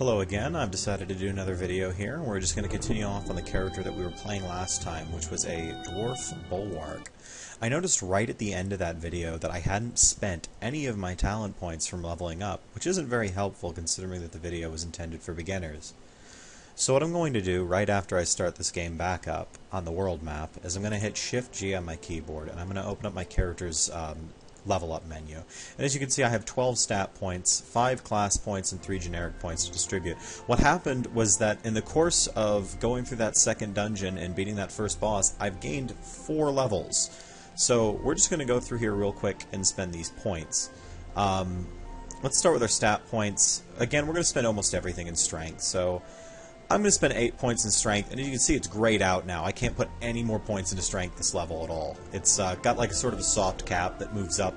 Hello again. I've decided to do another video here. We're just going to continue off on the character that we were playing last time, which was a Dwarf Bulwark. I noticed right at the end of that video that I hadn't spent any of my talent points from leveling up, which isn't very helpful considering that the video was intended for beginners. So what I'm going to do right after I start this game back up on the world map is I'm going to hit Shift-G on my keyboard and I'm going to open up my character's level up menu. And as you can see, I have 12 stat points, 5 class points, and 3 generic points to distribute. What happened was that in the course of going through that second dungeon and beating that first boss, I've gained 4 levels. So we're just going to go through here real quick and spend these points. Let's start with our stat points. Again, we're going to spend almost everything in strength. So I'm going to spend 8 points in strength, and as you can see, it's grayed out now. I can't put any more points into strength this level at all. It's got like a sort of a soft cap that moves up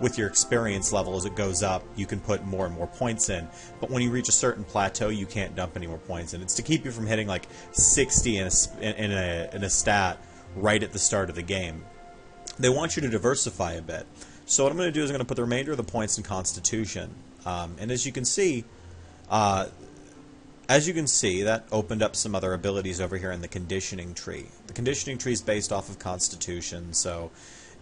with your experience level. As it goes up, you can put more and more points in, but when you reach a certain plateau, you can't dump any more points in. It's to keep you from hitting like 60 in a stat right at the start of the game. They want you to diversify a bit. So what I'm going to do is I'm going to put the remainder of the points in Constitution, and as you can see, that opened up some other abilities over here in the conditioning tree. The conditioning tree is based off of Constitution, so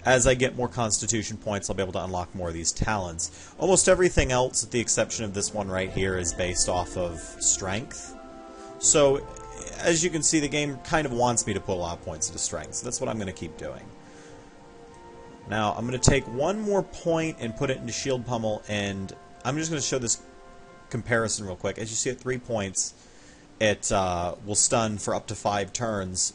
as I get more Constitution points, I'll be able to unlock more of these talents. Almost everything else, with the exception of this one right here, is based off of Strength. So, as you can see, the game kind of wants me to put a lot of points into Strength, so that's what I'm going to keep doing. Now, I'm going to take one more point and put it into Shield Pummel, and I'm just going to show this comparison real quick. As you see at 3 points, it will stun for up to 5 turns,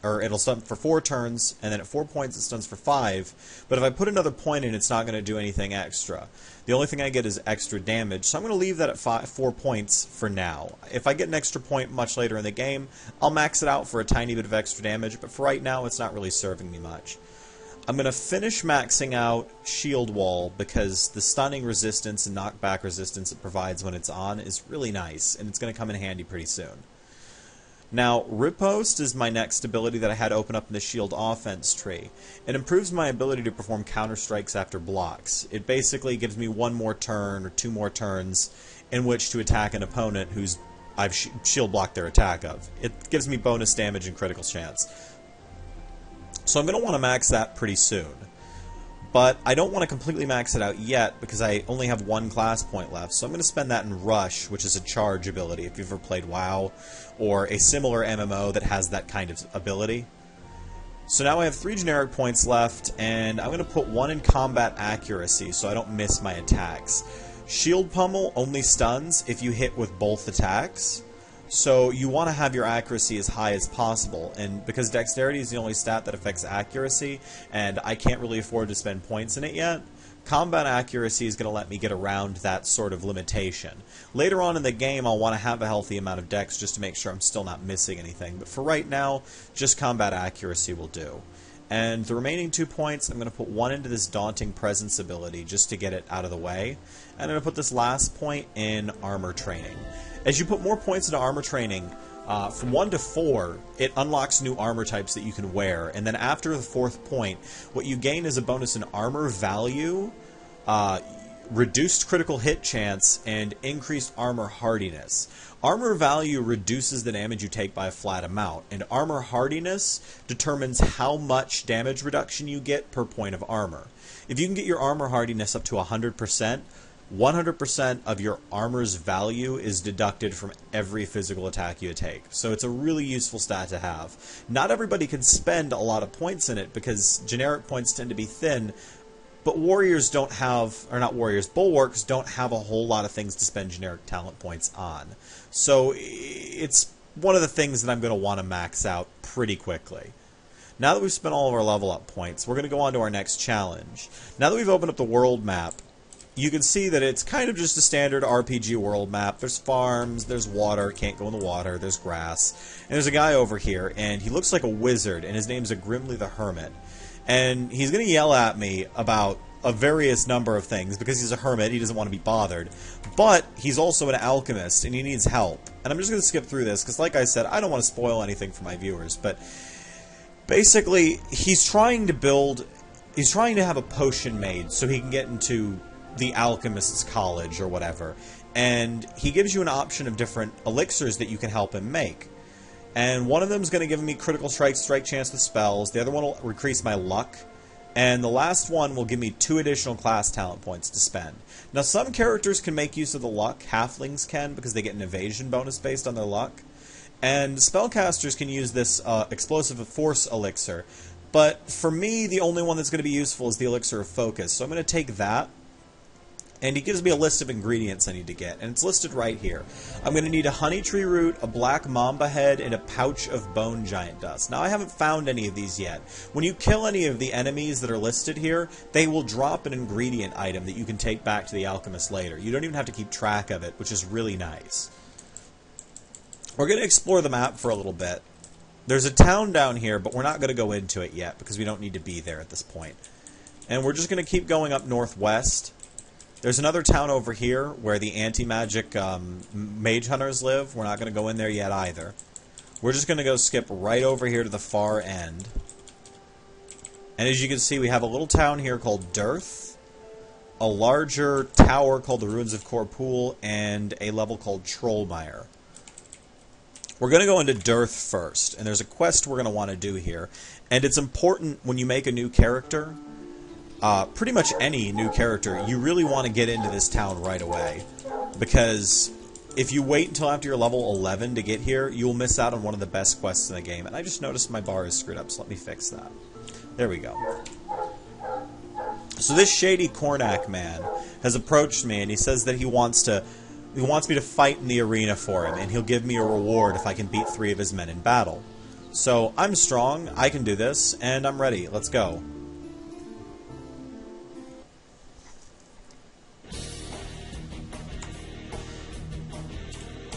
or it'll stun for 4 turns, and then at 4 points it stuns for 5. But if I put another point in, it's not going to do anything extra. The only thing I get is extra damage, so I'm going to leave that at 4 points for now. If I get an extra point much later in the game, I'll max it out for a tiny bit of extra damage, but for right now it's not really serving me much. I'm going to finish maxing out Shield Wall because the stunning resistance and knockback resistance it provides when it's on is really nice, and it's going to come in handy pretty soon. Now, Riposte is my next ability that I had open up in the Shield Offense tree. It improves my ability to perform counter-strikes after blocks. It basically gives me 1 more turn or 2 more turns in which to attack an opponent who's I've shield blocked their attack of. It gives me bonus damage and critical chance. So I'm going to want to max that pretty soon. But I don't want to completely max it out yet because I only have 1 class point left. So I'm going to spend that in Rush, which is a charge ability if you've ever played WoW or a similar MMO that has that kind of ability. So now I have 3 generic points left, and I'm going to put 1 in combat accuracy so I don't miss my attacks. Shield Pummel only stuns if you hit with both attacks. So you want to have your accuracy as high as possible, and because dexterity is the only stat that affects accuracy, and I can't really afford to spend points in it yet, combat accuracy is going to let me get around that sort of limitation. Later on in the game, I'll want to have a healthy amount of dex just to make sure I'm still not missing anything, but for right now, just combat accuracy will do. And the remaining 2 points, I'm going to put 1 into this Daunting Presence ability just to get it out of the way, and I'm going to put this last point in Armor Training. As you put more points into Armor Training, from 1 to 4, it unlocks new armor types that you can wear, and then after the 4th point, what you gain is a bonus in Armor Value, reduced critical hit chance, and increased armor hardiness. Armor value reduces the damage you take by a flat amount, and armor hardiness determines how much damage reduction you get per point of armor. If you can get your armor hardiness up to 100%, 100% of your armor's value is deducted from every physical attack you take. So it's a really useful stat to have. Not everybody can spend a lot of points in it because generic points tend to be thin, but warriors don't have, or not warriors, bulwarks don't have a whole lot of things to spend generic talent points on. So it's one of the things that I'm going to want to max out pretty quickly. Now that we've spent all of our level up points, we're going to go on to our next challenge. Now that we've opened up the world map, you can see that it's kind of just a standard RPG world map. There's farms, there's water, can't go in the water, there's grass, and there's a guy over here, and he looks like a wizard, and his name's Grimly the Hermit. And he's going to yell at me about a various number of things, because he's a hermit, he doesn't want to be bothered. But he's also an alchemist, and he needs help. And I'm just going to skip through this, because like I said, I don't want to spoil anything for my viewers, but basically, he's trying to have a potion made so he can get into the alchemist's college or whatever. and he gives you an option of different elixirs that you can help him make. And one of them is going to give me critical strike chance with spells, the other one will increase my luck, and the last one will give me 2 additional class talent points to spend. Now some characters can make use of the luck, halflings can, because they get an evasion bonus based on their luck, and spellcasters can use this explosive force elixir. But for me, the only one that's going to be useful is the elixir of focus, so I'm going to take that. And he gives me a list of ingredients I need to get, and it's listed right here. I'm going to need a honey tree root, a black mamba head, and a pouch of bone giant dust. Now, I haven't found any of these yet. When you kill any of the enemies that are listed here, they will drop an ingredient item that you can take back to the alchemist later. You don't even have to keep track of it, which is really nice. We're going to explore the map for a little bit. There's a town down here, but we're not going to go into it yet, because we don't need to be there at this point. And we're just going to keep going up northwest. There's another town over here where the anti-magic mage hunters live. We're not going to go in there yet either. We're just going to go skip right over here to the far end. And as you can see, we have a little town here called Dearth, a larger tower called the Ruins of Corpool, and a level called Trollmire. We're going to go into Dearth first, and there's a quest we're going to want to do here. And it's important when you make a new character, pretty much any new character, you really want to get into this town right away. Because if you wait until after you're level 11 to get here, you'll miss out on one of the best quests in the game. And I just noticed my bar is screwed up, so let me fix that. There we go. So this shady Cornac man has approached me, and he says that he wants me to fight in the arena for him, and he'll give me a reward if I can beat 3 of his men in battle. So I'm strong, I can do this, and I'm ready. Let's go.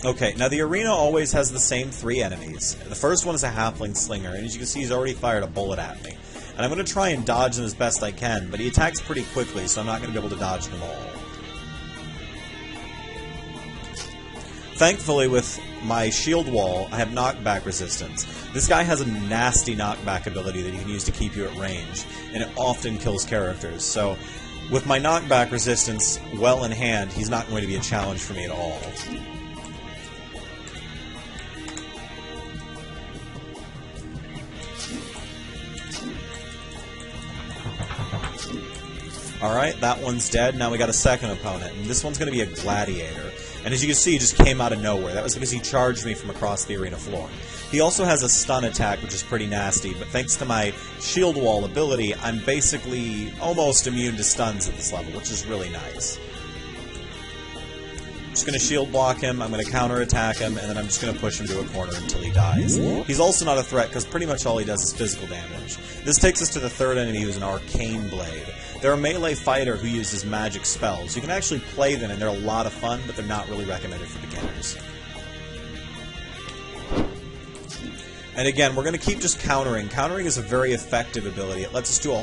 Okay, now the arena always has the same 3 enemies. The first one is a halfling slinger, and as you can see, he's already fired a bullet at me. And I'm going to try and dodge him as best I can, but he attacks pretty quickly, so I'm not going to be able to dodge them all. Thankfully, with my shield wall, I have knockback resistance. This guy has a nasty knockback ability that you can use to keep you at range, and it often kills characters. So, with my knockback resistance well in hand, he's not going to be a challenge for me at all. Alright, that one's dead. Now we got a second opponent, and this one's going to be a gladiator. And as you can see, he just came out of nowhere. That was because he charged me from across the arena floor. He also has a stun attack, which is pretty nasty, but thanks to my shield wall ability, I'm basically almost immune to stuns at this level, which is really nice. I'm just going to shield block him, I'm going to counterattack him, and then I'm just going to push him to a corner until he dies. He's also not a threat, because pretty much all he does is physical damage. This takes us to the third enemy, who's an arcane blade. They're a melee fighter who uses magic spells. You can actually play them, and they're a lot of fun, but they're not really recommended for beginners. And again, we're going to keep just countering. Countering is a very effective ability. It lets us do a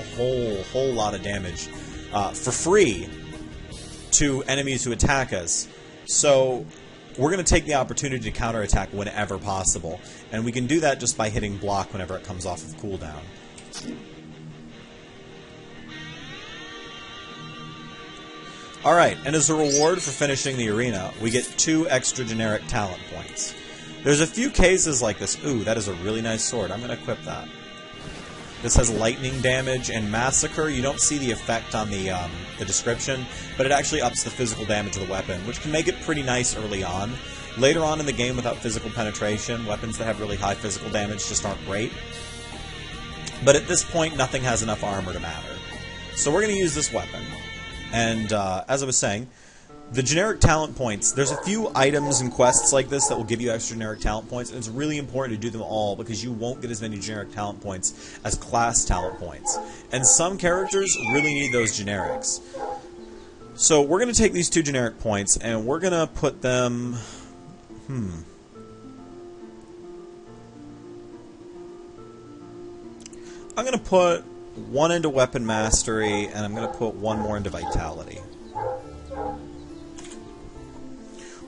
whole lot of damage for free to enemies who attack us. So we're going to take the opportunity to counterattack whenever possible. And we can do that just by hitting block whenever it comes off of cooldown. Alright, and as a reward for finishing the arena, we get 2 extra generic talent points. There's a few cases like this. Ooh, that is a really nice sword. I'm going to equip that. This has lightning damage and massacre. You don't see the effect on the description, but it actually ups the physical damage of the weapon, which can make it pretty nice early on. Later on in the game, without physical penetration, weapons that have really high physical damage just aren't great. But at this point, nothing has enough armor to matter. So we're going to use this weapon. And as I was saying, the generic talent points, there's a few items and quests like this that will give you extra generic talent points, and it's really important to do them all because you won't get as many generic talent points as class talent points. And some characters really need those generics. So we're going to take these 2 generic points, and we're going to put them... I'm going to put 1 into weapon mastery, and I'm going to put 1 more into vitality.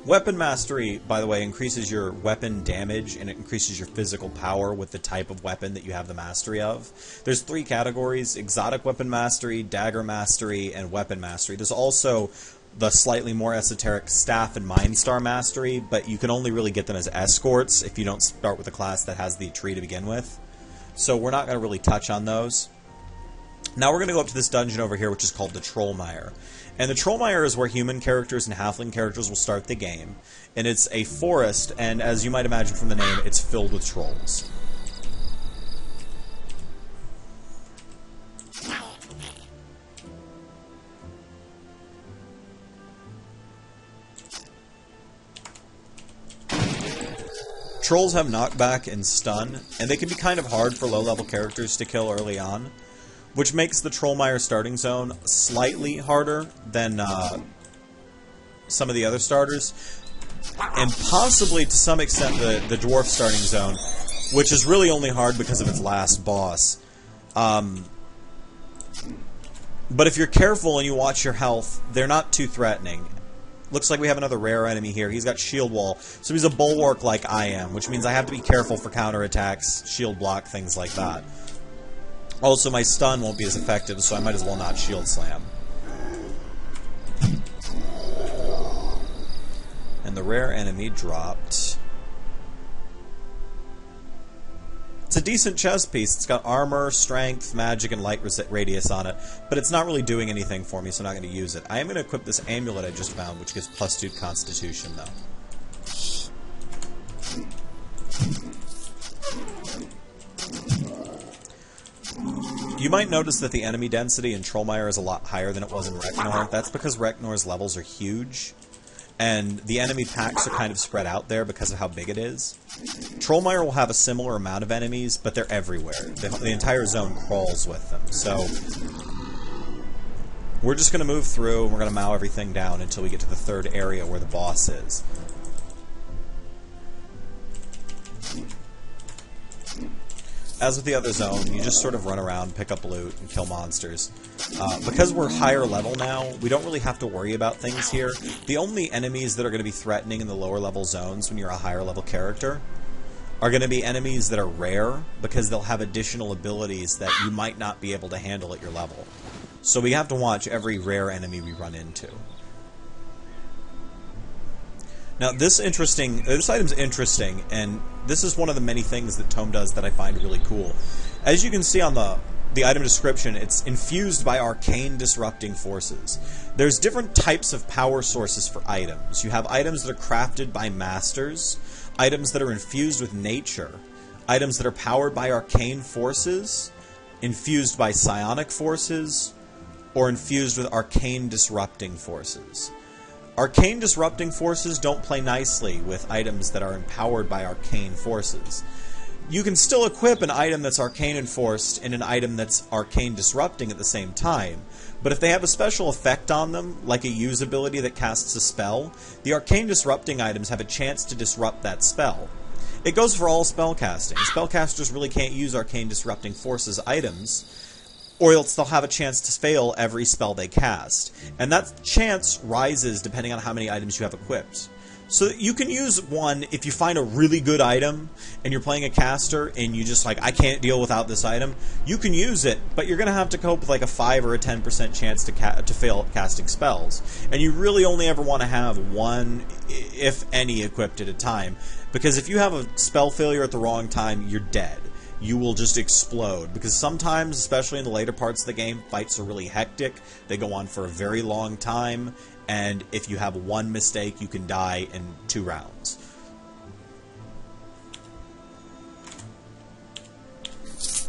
Weapon mastery, by the way, increases your weapon damage, and it increases your physical power with the type of weapon that you have the mastery of. There's 3 categories: exotic weapon mastery, dagger mastery, and weapon mastery. There's also the slightly more esoteric Staff and Mind Star Mastery, but you can only really get them as escorts if you don't start with a class that has the tree to begin with. So we're not going to really touch on those. Now we're going to go up to this dungeon over here, which is called the Trollmire. And the Trollmire is where human characters and halfling characters will start the game. And it's a forest, and as you might imagine from the name, it's filled with trolls. Trolls have knockback and stun, and they can be kind of hard for low-level characters to kill early on, which makes the Trollmire starting zone slightly harder than some of the other starters, and possibly to some extent the Dwarf starting zone, which is really only hard because of its last boss. But if you're careful and you watch your health, they're not too threatening. Looks like we have another rare enemy here. He's got shield wall, so he's a bulwark like I am, which means I have to be careful for counterattacks, shield block, things like that. Also, my stun won't be as effective, so I might as well not shield slam. And the rare enemy dropped. It's a decent chest piece. It's got armor, strength, magic, and light radius on it, but it's not really doing anything for me, so I'm not going to use it. I am going to equip this amulet I just found, which gives +2 constitution, though. You might notice that the enemy density in Trollmire is a lot higher than it was in Reknor. That's because Reknor's levels are huge, and the enemy packs are kind of spread out there because of how big it is. Trollmire will have a similar amount of enemies, but they're everywhere. The entire zone crawls with them. So we're just going to move through, and we're going to mow everything down until we get to the third area where the boss is. As with the other zone, you just sort of run around, pick up loot, and kill monsters. Because we're higher level now, we don't really have to worry about things here. The only enemies that are going to be threatening in the lower level zones when you're a higher level character are going to be enemies that are rare, because they'll have additional abilities that you might not be able to handle at your level. So we have to watch every rare enemy we run into. Now, this item's interesting, and this is one of the many things that ToME does that I find really cool. As you can see on the item description, it's infused by arcane disrupting forces. There's different types of power sources for items. You have items that are crafted by masters, items that are infused with nature, items that are powered by arcane forces, infused by psionic forces, or infused with arcane disrupting forces. Arcane disrupting forces don't play nicely with items that are empowered by arcane forces. You can still equip an item that's arcane enforced and an item that's arcane disrupting at the same time, but if they have a special effect on them, like a use ability that casts a spell, the arcane disrupting items have a chance to disrupt that spell. It goes for all spellcasting. Spellcasters really can't use arcane disrupting forces items, or else they'll have a chance to fail every spell they cast. And that chance rises depending on how many items you have equipped. So you can use one if you find a really good item and you're playing a caster and you just like, I can't deal without this item. You can use it, but you're going to have to cope with like a 5 or a 10% chance to fail at casting spells. And you really only ever want to have one, if any, equipped at a time. Because if you have a spell failure at the wrong time, you're dead. You will just explode, because sometimes, especially in the later parts of the game, fights are really hectic, they go on for a very long time, and if you have one mistake, you can die in 2 rounds.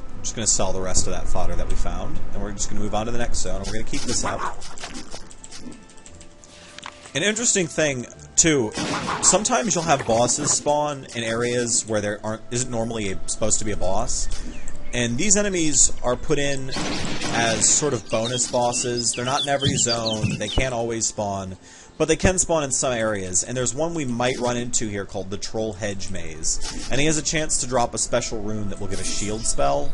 I'm just going to sell the rest of that fodder that we found, and we're just going to move on to the next zone, and we're going to keep this up. An interesting thing, too, sometimes you'll have bosses spawn in areas where there isn't normally supposed to be a boss. And these enemies are put in as sort of bonus bosses. They're not in every zone. They can't always spawn. But they can spawn in some areas. And there's one we might run into here called the Troll Hedge Maze. And he has a chance to drop a special rune that will give a shield spell.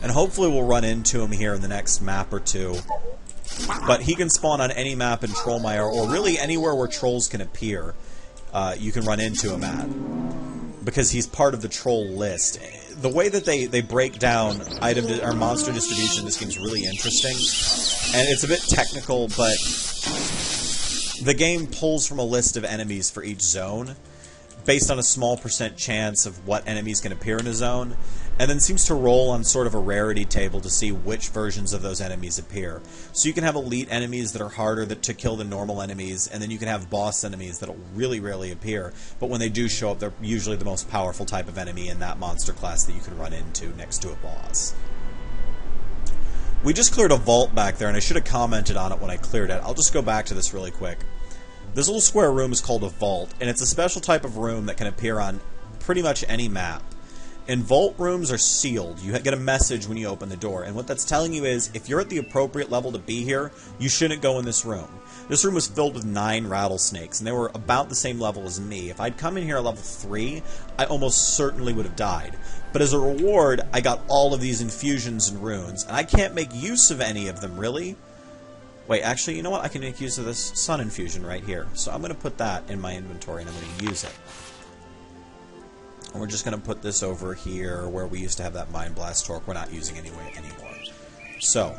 And hopefully we'll run into him here in the next map or two. But he can spawn on any map in Trollmire, or really anywhere where trolls can appear. You can run into him at, because he's part of the troll list. The way that they break down item or monster distribution in this game is really interesting, and it's a bit technical, but the game pulls from a list of enemies for each zone, based on a small % chance of what enemies can appear in a zone, and then seems to roll on sort of a rarity table to see which versions of those enemies appear. So you can have elite enemies that are harder to kill than normal enemies, and then you can have boss enemies that'll really rarely appear, but when they do show up, they're usually the most powerful type of enemy in that monster class that you can run into next to a boss. We just cleared a vault back there, and I should have commented on it when I cleared it. I'll just go back to this really quick. This little square room is called a vault, and it's a special type of room that can appear on pretty much any map. And vault rooms are sealed. You get a message when you open the door, and what that's telling you is, if you're at the appropriate level to be here, you shouldn't go in this room. This room was filled with 9 rattlesnakes, and they were about the same level as me. If I'd come in here at level 3, I almost certainly would have died. But as a reward, I got all of these infusions and runes, and I can't make use of any of them, really. Wait, actually, you know what? I can make use of this sun infusion right here. So I'm going to put that in my inventory, and I'm going to use it. And we're just going to put this over here where we used to have that Mind Blast Torque. We're not using anymore. So,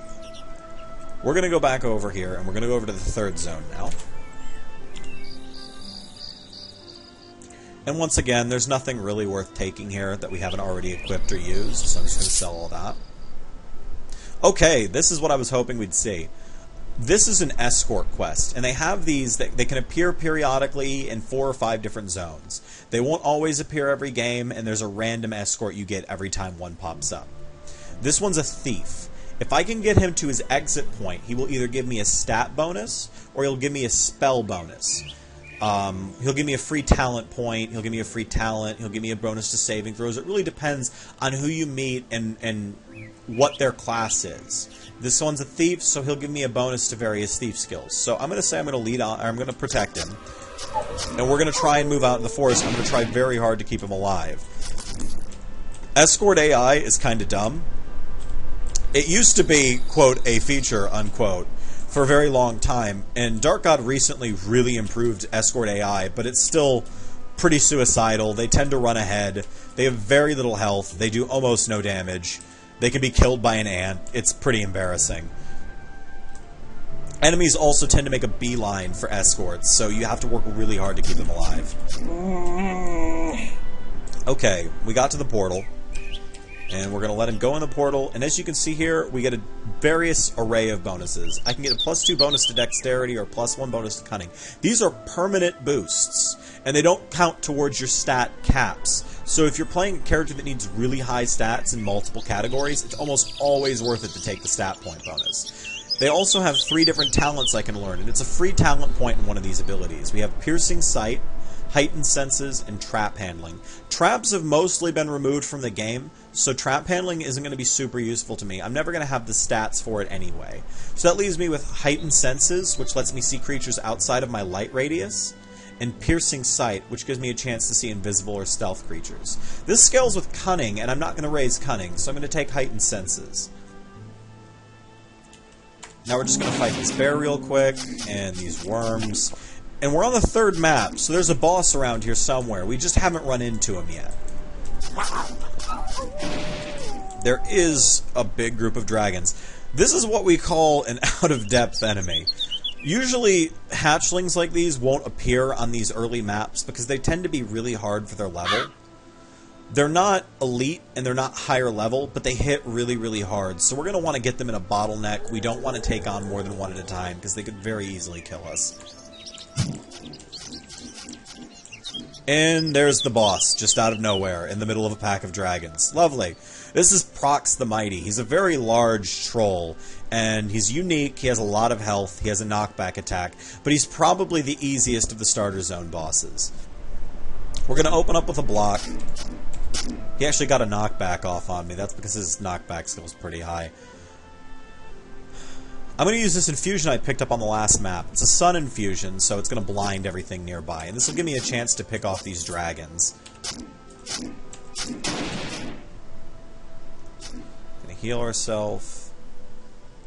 we're going to go back over here, and we're going to go over to the 3rd zone now. And once again, there's nothing really worth taking here that we haven't already equipped or used, so I'm just going to sell all that. Okay, this is what I was hoping we'd see. This is an escort quest, and they have these that they can appear periodically in 4 or 5 different zones. They won't always appear every game, and there's a random escort you get every time one pops up. This one's a thief. If I can get him to his exit point, he will either give me a stat bonus, or he'll give me a spell bonus. He'll give me a free talent point, he'll give me a free talent, he'll give me a bonus to saving throws. It really depends on who you meet and what their class is. This one's a thief, so he'll give me a bonus to various thief skills. So I'm going to say I'm going to lead on, I'm going to protect him. And we're going to try and move out in the forest. I'm going to try very hard to keep him alive. Escort AI is kind of dumb. It used to be, quote, a feature, unquote, for a very long time, and darkgod recently really improved escort AI, but it's still pretty suicidal. They tend to run ahead. They have very little health. They do almost no damage. They can be killed by an ant. It's pretty embarrassing. Enemies also tend to make a beeline for escorts, so you have to work really hard to keep them alive. Okay, we got to the portal. And we're going to let him go in the portal. And as you can see here, we get a various array of bonuses. I can get a +2 bonus to dexterity or +1 bonus to cunning. These are permanent boosts, and they don't count towards your stat caps. So if you're playing a character that needs really high stats in multiple categories, it's almost always worth it to take the stat point bonus. They also have 3 different talents I can learn, and it's a free talent point in one of these abilities. We have Piercing Sight, Heightened Senses, and Trap Handling. Traps have mostly been removed from the game, so trap handling isn't going to be super useful to me. I'm never going to have the stats for it anyway. So that leaves me with Heightened Senses, which lets me see creatures outside of my light radius, and Piercing Sight, which gives me a chance to see invisible or stealth creatures. This scales with Cunning, and I'm not going to raise Cunning, so I'm going to take Heightened Senses. Now we're just going to fight this bear real quick, and these worms. And we're on the 3rd map, so there's a boss around here somewhere. We just haven't run into him yet. There is a big group of dragons. This is what we call an out-of-depth enemy. Usually, hatchlings like these won't appear on these early maps because they tend to be really hard for their level. They're not elite and they're not higher level, but they hit really, really hard. So we're going to want to get them in a bottleneck. We don't want to take on more than one at a time because they could very easily kill us. And there's the boss, just out of nowhere, in the middle of a pack of dragons. Lovely. This is Procs the Mighty. He's a very large troll, and he's unique, he has a lot of health, he has a knockback attack, but he's probably the easiest of the starter zone bosses. We're going to open up with a block. He actually got a knockback off on me. That's because his knockback skill is pretty high. I'm going to use this infusion I picked up on the last map. It's a sun infusion, so it's going to blind everything nearby. And this will give me a chance to pick off these dragons. Going to heal ourselves.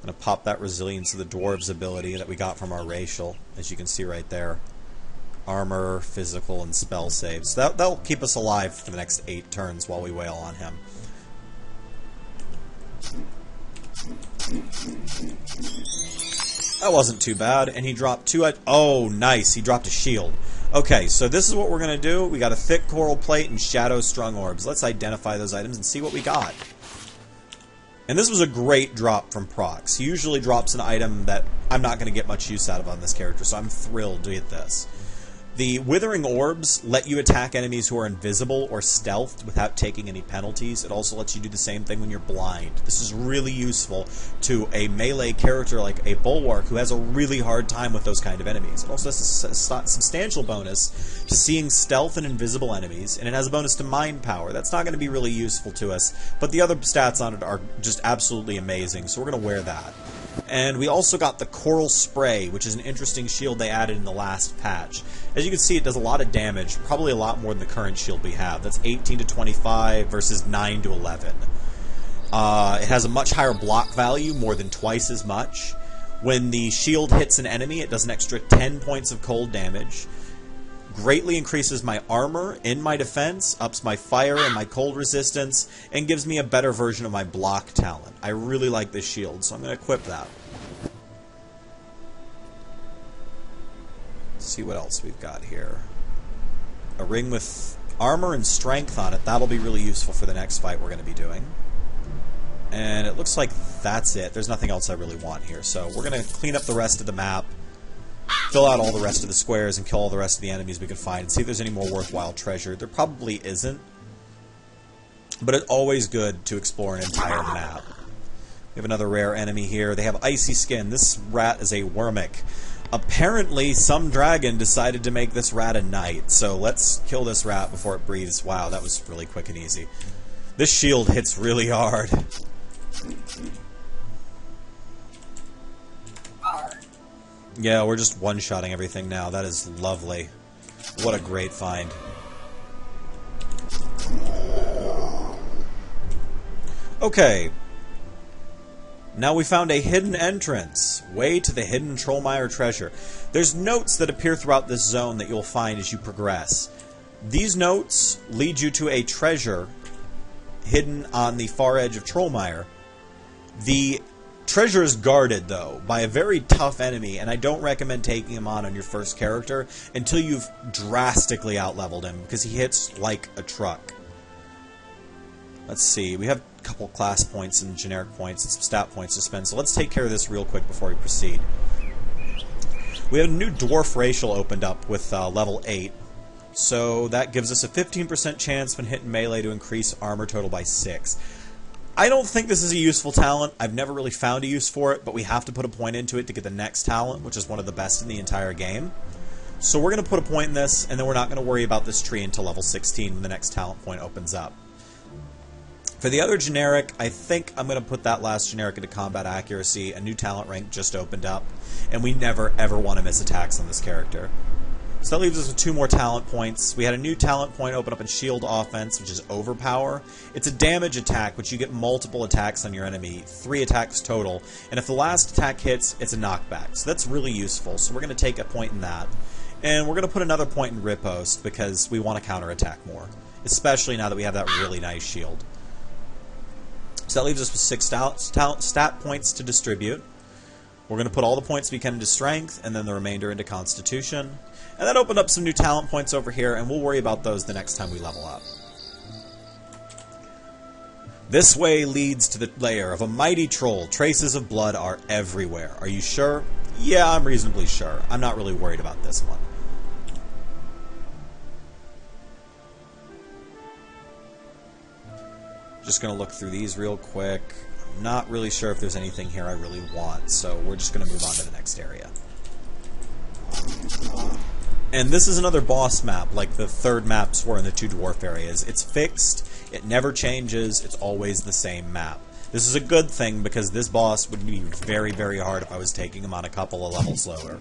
Going to pop that resilience of the dwarves ability that we got from our racial, as you can see right there. Armor, physical, and spell saves. That'll keep us alive for the next 8 turns while we wail on him. That wasn't too bad, and he dropped two... Oh, nice. He dropped a shield. Okay, so this is what we're going to do. We got a thick coral plate and shadow strung orbs. Let's identify those items and see what we got. And this was a great drop from Procs. He usually drops an item that I'm not going to get much use out of on this character, so I'm thrilled to get this. The Withering Orbs let you attack enemies who are invisible or stealthed without taking any penalties. It also lets you do the same thing when you're blind. This is really useful to a melee character like a Bulwark who has a really hard time with those kind of enemies. It also has a substantial bonus to seeing stealth and invisible enemies, and it has a bonus to mind power. That's not going to be really useful to us, but the other stats on it are just absolutely amazing, so we're going to wear that. And we also got the Coral Spray, which is an interesting shield they added in the last patch. As you can see, it does a lot of damage, probably a lot more than the current shield we have. That's 18 to 25 versus 9 to 11. It has a much higher block value, more than twice as much. When the shield hits an enemy, it does an extra 10 points of cold damage. Greatly increases my armor in my defense, ups my fire and my cold resistance, and gives me a better version of my block talent. I really like this shield, so I'm going to equip that. Let's see what else we've got here. A ring with armor and strength on it. That'll be really useful for the next fight we're going to be doing. And it looks like that's it. There's nothing else I really want here, so we're going to clean up the rest of the map, fill out all the rest of the squares, and kill all the rest of the enemies we can find, and see if there's any more worthwhile treasure. There probably isn't, but it's always good to explore an entire map. We have another rare enemy here. They have icy skin. This rat is a Wormic. Apparently, some dragon decided to make this rat a knight, so let's kill this rat before it breathes. Wow, that was really quick and easy. This shield hits really hard. Yeah, we're just one-shotting everything now. That is lovely. What a great find. Okay. Now we found a hidden entrance. Way to the hidden Trollmire treasure. There's notes that appear throughout this zone that you'll find as you progress. These notes lead you to a treasure hidden on the far edge of Trollmire. The treasure is guarded, though, by a very tough enemy, and I don't recommend taking him on your first character until you've drastically outleveled him, because he hits like a truck. Let's see, we have a couple class points and generic points and some stat points to spend, so let's take care of this real quick before we proceed. We have a new Dwarf Racial opened up with level 8, so that gives us a 15% chance when hitting melee to increase armor total by 6. I don't think this is a useful talent. I've never really found a use for it, but we have to put a point into it to get the next talent, which is one of the best in the entire game. So we're going to put a point in this, and then we're not going to worry about this tree until level 16 when the next talent point opens up. For the other generic, I think I'm going to put that last generic into combat accuracy. A new talent rank just opened up, and we never ever want to miss attacks on this character. So that leaves us with 2 more talent points. We had a new talent point open up in Shield Offense, which is Overpower. It's a damage attack, which you get multiple attacks on your enemy, 3 attacks total, and if the last attack hits, it's a knockback. So that's really useful, so we're going to take a point in that. And we're going to put another point in Riposte, because we want to counterattack more, especially now that we have that really nice shield. So that leaves us with 6 stat points to distribute. We're going to put all the points we can into Strength, and then the remainder into Constitution. And that opened up some new talent points over here, and we'll worry about those the next time we level up. This way leads to the lair of a mighty troll. Traces of blood are everywhere. Are you sure? Yeah, I'm reasonably sure. I'm not really worried about this one. Just going to look through these real quick. I'm not really sure if there's anything here I really want, so we're just going to move on to the next area. And this is another boss map, like the third maps were in the 2 dwarf areas. It's fixed, it never changes, it's always the same map. This is a good thing, because this boss would be very, very hard if I was taking him on a couple of levels lower.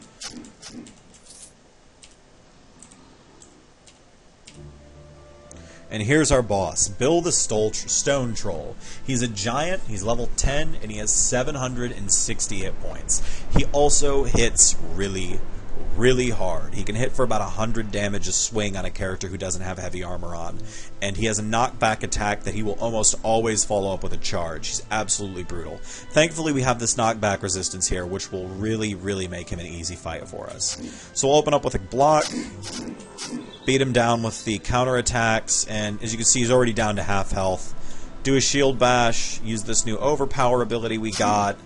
And here's our boss, Bill the Stone Troll. He's a giant, he's level 10, and he has 760 hit points. He also hits really really hard. He can hit for about 100 damage a swing on a character who doesn't have heavy armor on. And he has a knockback attack that he will almost always follow up with a charge. He's absolutely brutal. Thankfully, we have this knockback resistance here, which will really, really make him an easy fight for us. So we'll open up with a block, beat him down with the counterattacks, and as you can see, he's already down to half health. Do a shield bash, use this new overpower ability we got,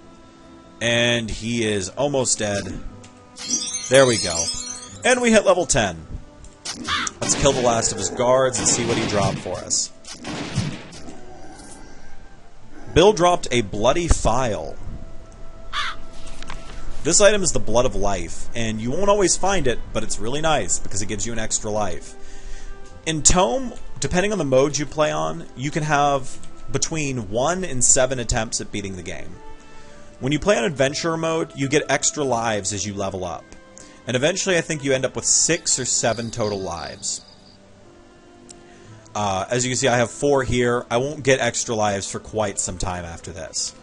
and he is almost dead. There we go. And we hit level 10. Let's kill the last of his guards and see what he dropped for us. Bill dropped a bloody file. This item is the Blood of Life, and you won't always find it, but it's really nice because it gives you an extra life. In ToME, depending on the mode you play on, you can have between 1 and 7 attempts at beating the game. When you play on Adventurer mode, you get extra lives as you level up. And eventually I think you end up with 6 or 7 total lives. As you can see, I have 4 here. I won't get extra lives for quite some time after this.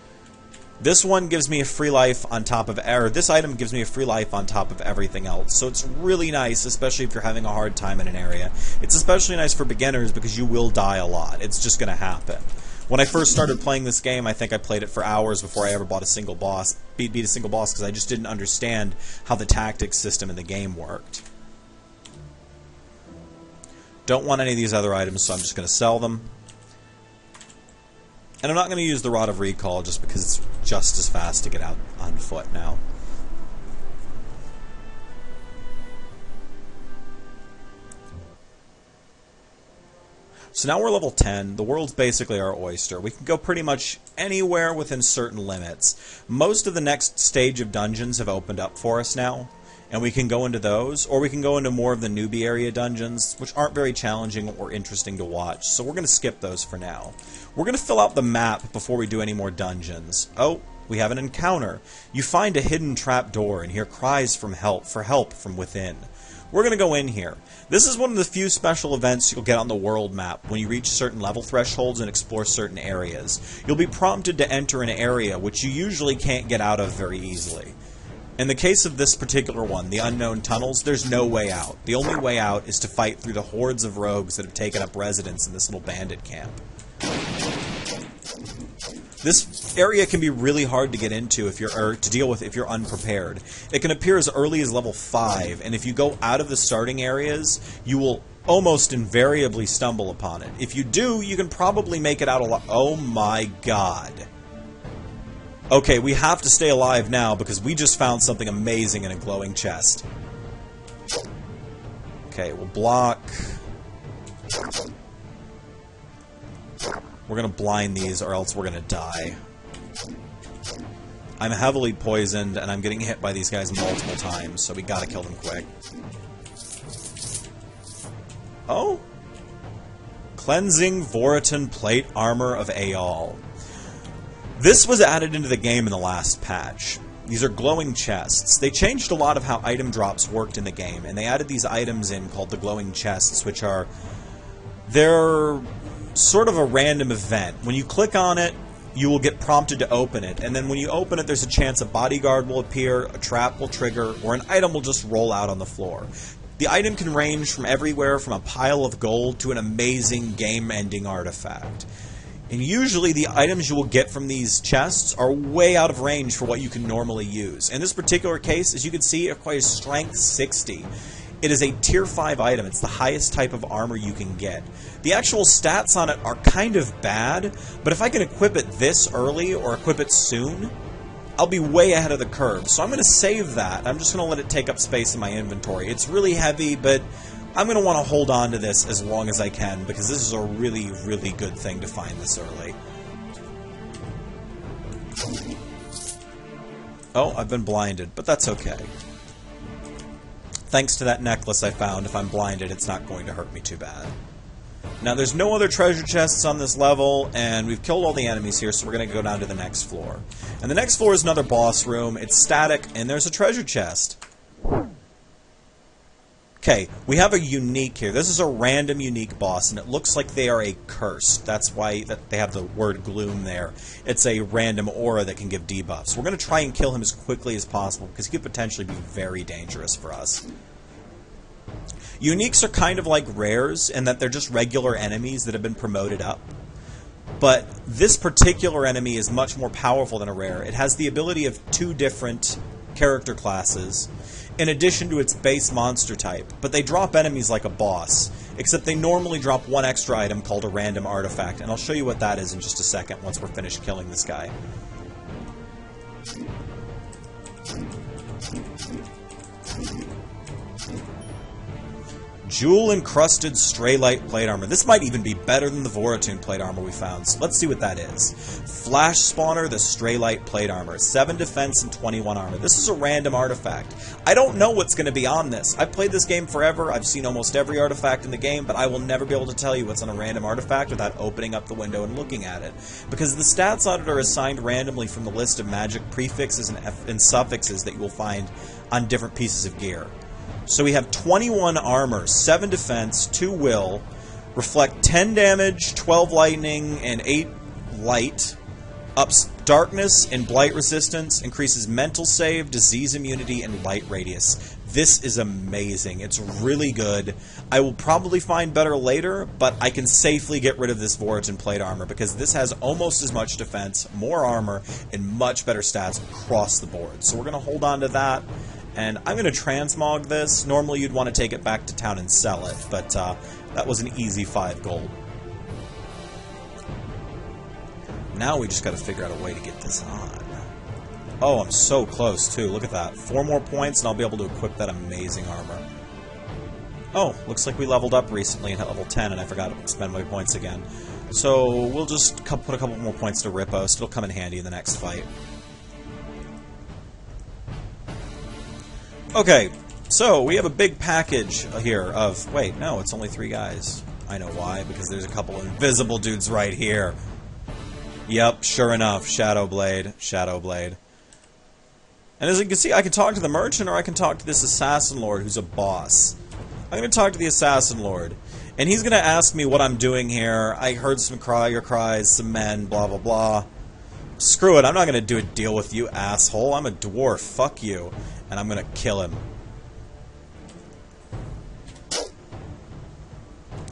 This one gives me a free life on top of, or this item gives me a free life on top of everything else. So it's really nice, especially if you're having a hard time in an area. It's especially nice for beginners because you will die a lot. It's just going to happen. When I first started playing this game, I think I played it for hours before I ever bought a single boss, beat a single boss, because I just didn't understand how the tactics system in the game worked. Don't want any of these other items, so I'm just going to sell them. And I'm not going to use the Rod of Recall just because it's just as fast to get out on foot now. So now we're level 10. The world's basically our oyster. We can go pretty much anywhere within certain limits. Most of the next stage of dungeons have opened up for us now, and we can go into those, or we can go into more of the newbie area dungeons, which aren't very challenging or interesting to watch, so we're going to skip those for now. We're going to fill out the map before we do any more dungeons. Oh, we have an encounter. You find a hidden trap door and hear cries for help from within. We're going to go in here. This is one of the few special events you'll get on the world map when you reach certain level thresholds and explore certain areas. You'll be prompted to enter an area which you usually can't get out of very easily. In the case of this particular one, the unknown tunnels, there's no way out. The only way out is to fight through the hordes of rogues that have taken up residence in this little bandit camp. This area can be really hard to get into if you're to deal with if you're unprepared. It can appear as early as level 5, and if you go out of the starting areas, you will almost invariably stumble upon it. If you do, you can probably make it out alive. Oh my god. Okay, we have to stay alive now because we just found something amazing in a glowing chest. Okay, we'll block. We're going to blind these or else we're going to die. I'm heavily poisoned and I'm getting hit by these guys multiple times, so we got to kill them quick. Oh? Cleansing Voritan Plate Armor of Maj'Eyal. This was added into the game in the last patch. These are glowing chests. They changed a lot of how item drops worked in the game, and they added these items in called the glowing chests, which are... they're sort of a random event. When you click on it, you will get prompted to open it, and then when you open it, there's a chance a bodyguard will appear, a trap will trigger, or an item will just roll out on the floor. The item can range from everywhere from a pile of gold to an amazing game-ending artifact. And usually the items you will get from these chests are way out of range for what you can normally use. In this particular case, as you can see, it requires strength 60. It is a tier 5 item. It's the highest type of armor you can get. The actual stats on it are kind of bad, but if I can equip it this early or equip it soon, I'll be way ahead of the curve. So I'm going to save that. I'm just going to let it take up space in my inventory. It's really heavy, but I'm going to want to hold on to this as long as I can because this is a really, really good thing to find this early. Oh, I've been blinded, but that's okay. Thanks to that necklace I found, if I'm blinded, it's not going to hurt me too bad. Now, there's no other treasure chests on this level, and we've killed all the enemies here, so we're going to go down to the next floor. And the next floor is another boss room. It's static, and there's a treasure chest. Okay, we have a unique here. This is a random unique boss, and it looks like they are a curse. That's why they have the word gloom there. It's a random aura that can give debuffs. We're going to try and kill him as quickly as possible, because he could potentially be very dangerous for us. Uniques are kind of like rares, in that they're just regular enemies that have been promoted up. But this particular enemy is much more powerful than a rare. It has the ability of 2 different character classes, in addition to its base monster type, but they drop enemies like a boss, except they normally drop 1 extra item called a random artifact, and I'll show you what that is in just a second once we're finished killing this guy. Jewel-encrusted Straylight plate armor. This might even be better than the Voratune plate armor we found, so let's see what that is. Flash Spawner, the Straylight plate armor. 7 defense and 21 armor. This is a random artifact. I don't know what's going to be on this. I've played this game forever. I've seen almost every artifact in the game, but I will never be able to tell you what's on a random artifact without opening up the window and looking at it. Because the stats on it are assigned randomly from the list of magic prefixes and suffixes that you will find on different pieces of gear. So we have 21 armor, 7 defense, 2 will, reflect 10 damage, 12 lightning, and 8 light, ups darkness and blight resistance, increases mental save, disease immunity, and light radius. This is amazing. It's really good. I will probably find better later, but I can safely get rid of this Voratune plate armor because this has almost as much defense, more armor, and much better stats across the board. So we're going to hold on to that. And I'm going to transmog this. Normally you'd want to take it back to town and sell it, but that was an easy 5 gold. Now we just got to figure out a way to get this on. Oh, I'm so close too. Look at that. 4 more points and I'll be able to equip that amazing armor. Oh, looks like we leveled up recently and hit level 10 and I forgot to spend my points again. So we'll just put a couple more points to Riposte. It'll come in handy in the next fight. Okay, so we have a big package here of... Wait, no, it's only 3 guys. I know why, because there's a couple invisible dudes right here. Yep, sure enough, Shadowblade, Shadowblade. And as you can see, I can talk to the merchant or I can talk to this assassin lord who's a boss. I'm going to talk to the assassin lord. And he's going to ask me what I'm doing here. I heard some your cries, some men, blah, blah, blah. Screw it, I'm not going to do a deal with you, asshole. I'm a dwarf, fuck you. And I'm going to kill him.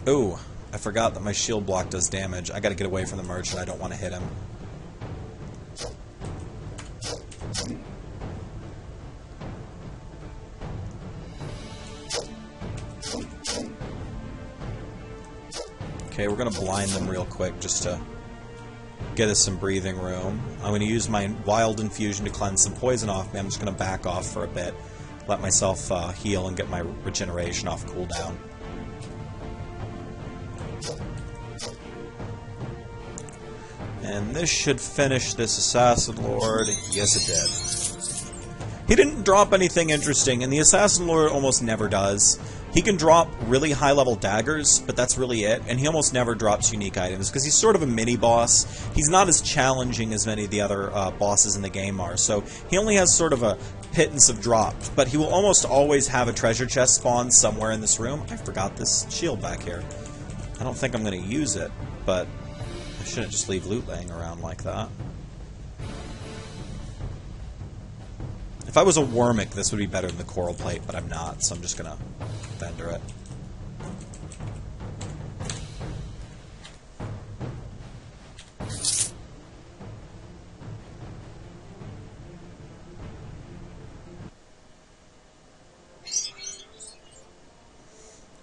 Ooh, I forgot that my shield block does damage. I got to get away from the merchant. I don't want to hit him. Okay, we're going to blind them real quick just to get us some breathing room. I'm going to use my wild infusion to cleanse some poison off me. I'm just going to back off for a bit, let myself heal and get my regeneration off cooldown. And this should finish this assassin lord. Yes, it did. He didn't drop anything interesting, and the assassin lord almost never does. He can drop really high-level daggers, but that's really it, and he almost never drops unique items, because he's sort of a mini-boss. He's not as challenging as many of the other bosses in the game are, so he only has sort of a pittance of drops, but he will almost always have a treasure chest spawn somewhere in this room. I forgot this shield back here. I don't think I'm going to use it, but I shouldn't just leave loot laying around like that. If I was a Wormic, this would be better than the Coral Plate, but I'm not, so I'm just going to vendor it.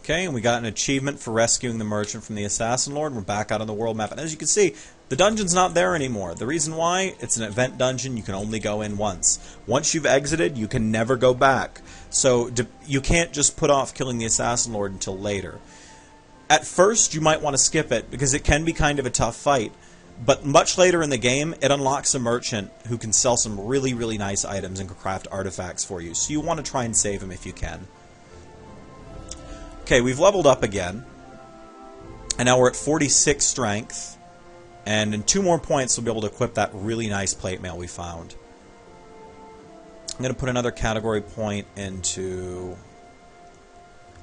Okay, and we got an achievement for rescuing the merchant from the Assassin Lord. We're back out on the world map, and as you can see, the dungeon's not there anymore. The reason why? It's an event dungeon. You can only go in once. Once you've exited, you can never go back. So you can't just put off killing the Assassin Lord until later. At first, you might want to skip it, because it can be kind of a tough fight. But much later in the game, it unlocks a merchant who can sell some really, really nice items and can craft artifacts for you. So you want to try and save him if you can. Okay, we've leveled up again. And now we're at 46 strength. And in 2 more points, we'll be able to equip that really nice plate mail we found. I'm going to put another category point into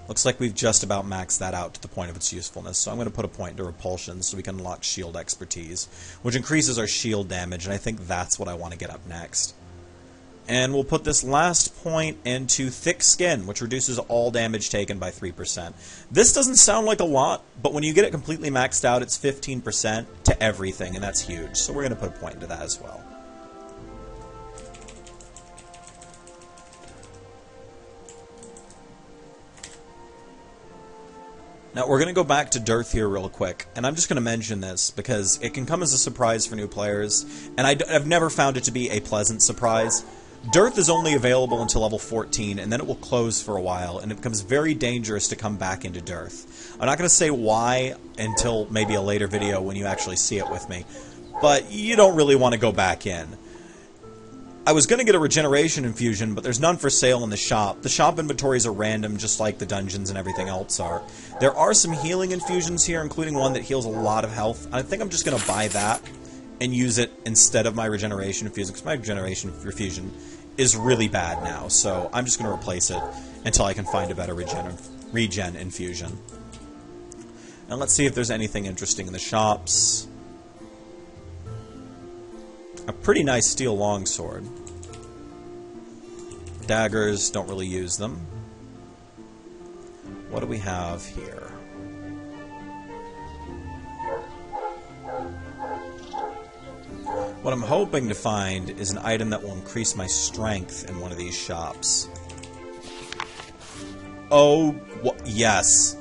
Looks like we've just about maxed that out to the point of its usefulness, so I'm going to put a point into repulsion so we can unlock shield expertise, which increases our shield damage, and I think that's what I want to get up next. And we'll put this last point into thick skin, which reduces all damage taken by 3%. This doesn't sound like a lot, but when you get it completely maxed out, it's 15% to everything, and that's huge, so we're going to put a point into that as well. Now, we're going to go back to Dearth here real quick, and I'm just going to mention this because it can come as a surprise for new players, and I've never found it to be a pleasant surprise. Dearth is only available until level 14, and then it will close for a while, and it becomes very dangerous to come back into Dearth. I'm not going to say why until maybe a later video when you actually see it with me, but you don't really want to go back in. I was going to get a regeneration infusion, but there's none for sale in the shop. The shop inventories are random, just like the dungeons and everything else are. There are some healing infusions here, including one that heals a lot of health. I think I'm just going to buy that and use it instead of my regeneration infusion, because my regeneration infusion is really bad now, so I'm just going to replace it until I can find a better regen infusion. And let's see if there's anything interesting in the shops. A pretty nice steel longsword. Daggers, don't really use them. What do we have here? What I'm hoping to find is an item that will increase my strength in one of these shops. Oh, yes.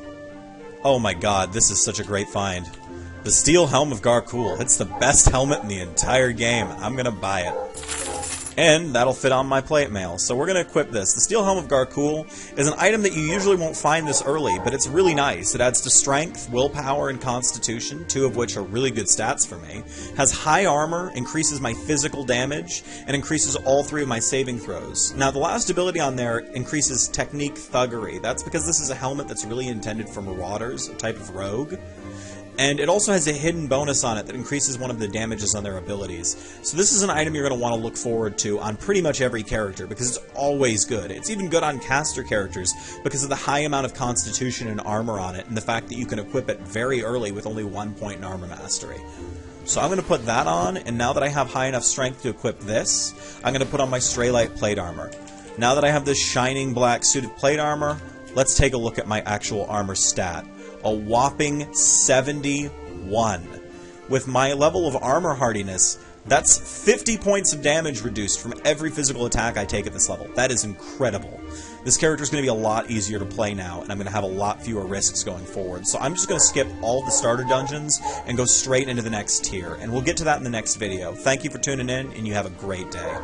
Oh my god, this is such a great find. The Steel Helm of Garkul. It's the best helmet in the entire game. I'm going to buy it. And that'll fit on my plate mail. So we're going to equip this. The Steel Helm of Garkul is an item that you usually won't find this early, but it's really nice. It adds to Strength, Willpower, and Constitution, two of which are really good stats for me. Has high armor, increases my physical damage, and increases all three of my saving throws. Now, the last ability on there increases Technique Thuggery. That's because this is a helmet that's really intended for Marauders, a type of rogue. And it also has a hidden bonus on it that increases one of the damages on their abilities. So this is an item you're going to want to look forward to on pretty much every character, because it's always good. It's even good on caster characters because of the high amount of constitution and armor on it, and the fact that you can equip it very early with only 1 point in armor mastery. So I'm going to put that on, and now that I have high enough strength to equip this, I'm going to put on my Straylight plate armor. Now that I have this shining black suited plate armor, let's take a look at my actual armor stat. A whopping 71. With my level of armor hardiness, that's 50 points of damage reduced from every physical attack I take at this level. That is incredible. This character is going to be a lot easier to play now, and I'm going to have a lot fewer risks going forward. So I'm just going to skip all the starter dungeons and go straight into the next tier, and we'll get to that in the next video. Thank you for tuning in, and you have a great day.